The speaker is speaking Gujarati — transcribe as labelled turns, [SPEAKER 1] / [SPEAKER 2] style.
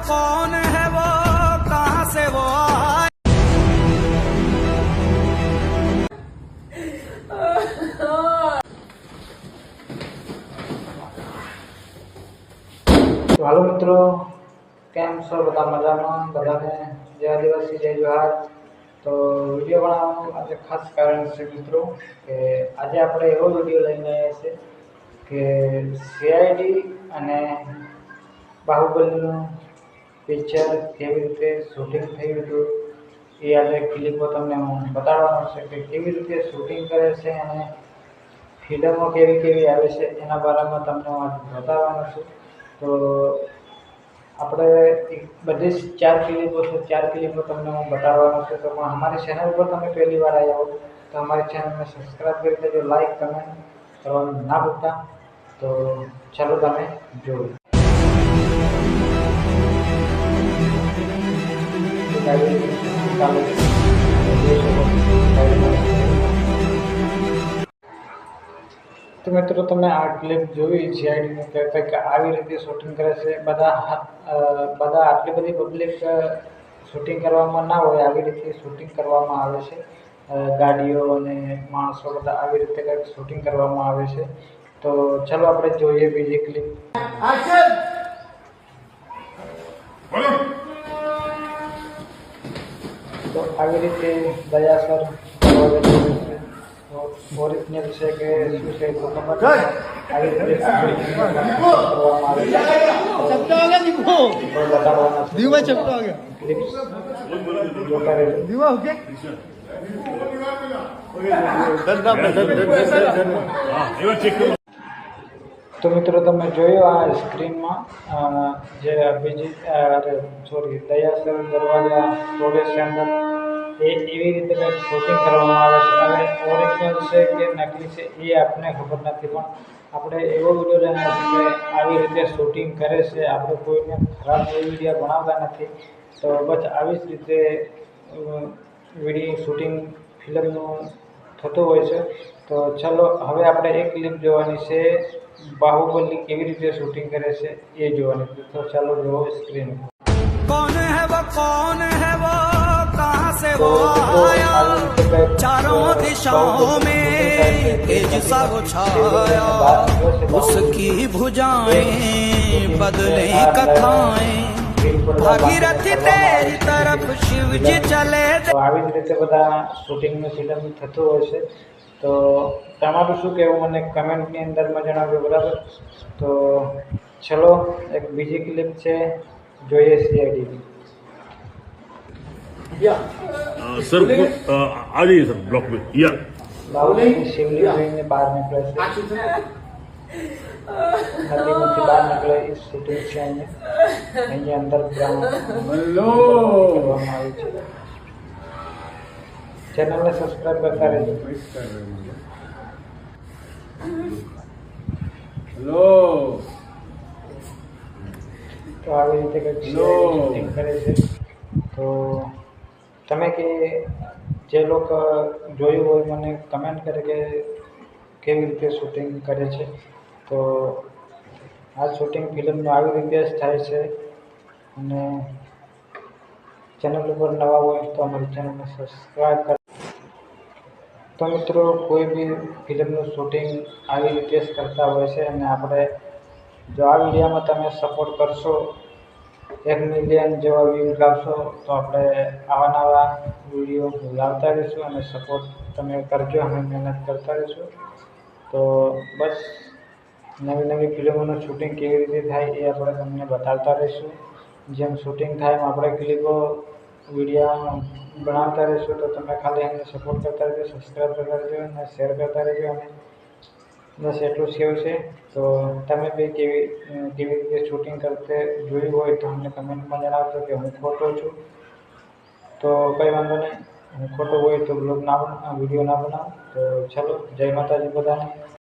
[SPEAKER 1] कौन है वो, कहाँ से वो आया।
[SPEAKER 2] તો હાલો મિત્રો, કેમ છો બધા? મજામાં? બધાને જય આદિવાસી, જય જોહાર. તો વિડીયો બનાવવાનું આજે ખાસ કારણ છે મિત્રો કે આજે આપણે એવો વિડીયો લઈને આવ્યા છે કે સીઆઈડી અને બાહુબલીનું પિક્ચર કેવી રીતે શૂટિંગ થયું હતું એ આજે ક્લિપો તમને હું બતાડવાનો છે કે કેવી રીતે શૂટિંગ કરે છે અને ફિલ્મો કેવી કેવી આવે છે એના બારામાં તમને હું આજે બતાવવાનો છું. તો આપણે બધી જ 4 ક્લિપો છે, 4 ક્લિપો તમને હું બતાવવાનો છું. તો પણ અમારી ચેનલ પર તમે પહેલી વાર આવ્યા હો તો અમારી ચેનલને સબસ્ક્રાઈબ કરી દેજો, લાઈક કમેન્ટ કરવાનું ના ભૂલતા. તો ચાલો તમે જોવો. તો મિત્રો તમે આ ક્લિપ જોઈ સીઆઈડીની કે કંઈક આવી રીતે શૂટિંગ કરે છે. બધા આટલી બધી પબ્લિક શૂટિંગ કરવામાં ના હોય, આવી રીતે શૂટિંગ કરવામાં આવે છે. ગાડીઓ અને માણસો બધા આવી રીતે કંઈક શૂટિંગ કરવામાં આવે છે. તો ચાલો આપણે જોઈએ બીજી ક્લિપ. તો આવી રીતે દયા સર ઓરિજિનલ છે કે શું છે તો ખબર નથી. આવી રીતે કરવામાં આવે છે. ક્લિપ્સ જોતા રહેજો. તો મિત્રો તમે જોયો આ સ્ક્રીનમાં જે દયા સર દરવાજા તોડે છે અંદર, એવી રીતે કંઈક શૂટિંગ કરવામાં આવે છે. હવે ઓરિજિનલ છે કે નકલી છે એ આપણને ખબર નથી, પણ આપણે એવો વિડીયો લઈને આવ્યા છે કે આવી રીતે શૂટિંગ કરે છે. આપણે કોઈને ખરાબ વિડીયો બનાવતા નથી. તો બસ આવી જ રીતે વિડીયો શૂટિંગ ફિલ્મનું થતું હોય છે. તો ચાલો હવે આપણે એક ક્લિપ જોવાની છે, બાહુબલી કેવી રીતે શૂટિંગ કરે છે એ જોવાની છે. તો ચાલો જોવો સ્ક્રીન.
[SPEAKER 1] कौन है वो, कौन है वो, कहाँ से वो आया। चारों दिशाओं में तेज सा वो छाया, उसकी भुजाएं बदले कथाएं, भागीरथी तेरी तरफ शिव जी चले।
[SPEAKER 2] તો આવી જ રીતે બધા શૂટિંગનું ફિલ્મ થતું હોય છે. તો તમારું શું કહેવું મને કમેન્ટની અંદરમાં જણાવજો, બરાબર? તો ચલો એક બીજી ક્લિપ છે, જોઈએ સીઆઈડી.
[SPEAKER 3] सर आ जाइए सर ब्लॉक में या
[SPEAKER 2] બાહુબલી શિવલિંગ જોઈને બહાર નીકળે છે, નદીમાંથી બહાર નીકળે એ શૂટિંગ છે. અહીંયા અંદર કરવામાં આવી છે. ચેનલને સબસ્ક્રાઈબ કરતા રહેજો. તો આવી રીતે કંઈક શૂટિંગ કરે છે. તો તમે કે જે લોકો જોયું હોય મને કમેન્ટ કરે કે કેવી રીતે શૂટિંગ કરે છે. તો આ શૂટિંગ ફિલ્મનું આવી રીતે જ થાય છે. અને ચેનલ ઉપર નવા હોય તો અમારી ચેનલને સબસ્ક્રાઈબ કરો. તો મિત્રો કોઈ બી ફિલ્મનું શૂટિંગ આવી રીતે જ કરતા હોય છે. અને આપણે જો આ વિડીયોમાં તમે સપોર્ટ કરશો, 1 મિલિયન જેવા વ્યૂ લાવશો, તો આપણે આવા નવા વિડીયો લાવતા રહીશું. અને સપોર્ટ તમે કરજો, અમે મહેનત કરતા રહીશું. તો બસ નવી નવી ફિલ્મોનું શૂટિંગ કેવી રીતે થાય એ આપણે તમને બતાવતા રહીશું. જેમ શૂટિંગ થાય એમ આપણે ક્લિપો વિડીયો બનાવતા રહીશું. તો તમે ખાલી અમને સપોર્ટ કરતા રહેજો, સબસ્ક્રાઈબ કરતા રહેજો અને શેર કરતા રહેજો. અને બસ એટલું જ કહેવું છે. તો તમે બી કેવી રીતે શૂટિંગ કરતે જોયું હોય તો અમને કમેન્ટમાં જણાવજો કે હું ખોટો છું. તો કંઈ વાંધો નહીં, હું ખોટો હોય તો વિડીયો ના બનાવું. તો ચલો, જય માતાજી બધાને.